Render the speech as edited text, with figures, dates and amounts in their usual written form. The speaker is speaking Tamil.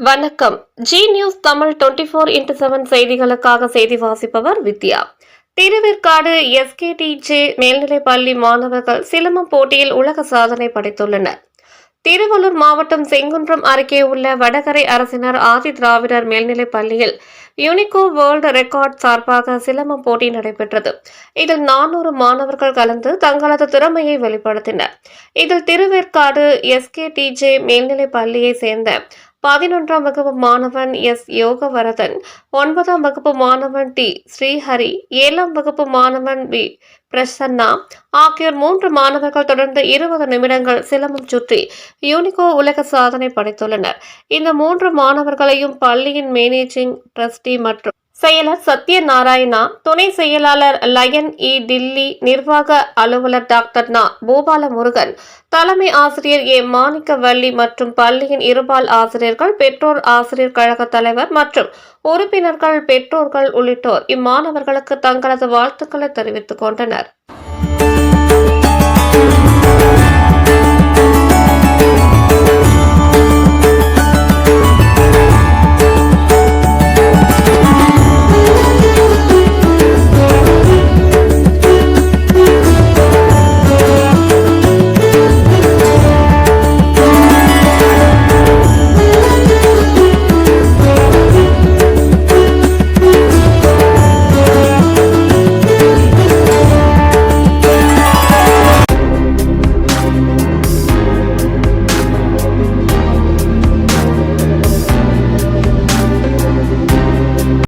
வணக்கம். ஜி நியூஸ் தமிழ் 24x7 செய்திகளுக்காக செய்தி வாசிப்பவர் வித்யா. திருவேற்காடு எஸ்கேடிஜே மேல்நிலைப் பள்ளி மாணவர்கள் சிலம்பம் போட்டியில் உலக சாதனை படைத்துள்ளனர். திருவள்ளூர் மாவட்டம் செங்குன்றம் அருகே உள்ள வடகரை அரசினர் ஆதி திராவிடர் மேல்நிலைப் பள்ளியில் யுனிகோ வேர்ல்டு ரெக்கார்ட் சார்பாக சிலம்பம் போட்டி நடைபெற்றது. இதில் 400 மாணவர்கள் கலந்து தங்களது திறமையை வெளிப்படுத்தினர். இதில் திருவேற்காடு எஸ்கேடிஜே மேல்நிலைப் பள்ளியை சேர்ந்த 11ஆம் வகுப்பு மாணவன் எஸ் யோகவரதன், 9ஆம் வகுப்பு மாணவன் டி ஸ்ரீஹரி, 7ஆம் வகுப்பு மாணவன் பி பிரசன்னா ஆகியோர் 3 மாணவர்கள் தொடர்ந்து 20 நிமிடங்கள் சிலம்பம் சுற்றி யூனிகோ உலக சாதனை படைத்துள்ளனர். இந்த 3 மாணவர்களையும் பள்ளியின் மேனேஜிங் டிரஸ்டி மற்றும் செயலர் சத்யநாராயணா, துணை செயலாளர் லயன் இ டில்லி, நிர்வாக அலுவலர் டாக்டர் நா பூபாலமுருகன், தலைமை ஆசிரியர் ஏ மாணிக்கவள்ளி மற்றும் பள்ளியின் இருபால் ஆசிரியர்கள், பெற்றோர் ஆசிரியர் கழக தலைவர் மற்றும் உறுப்பினர்கள், பெற்றோர்கள் உள்ளிட்டோர் இம்மாணவர்களுக்கு தங்களது வாழ்த்துக்களை தெரிவித்துக் கொண்டனர்.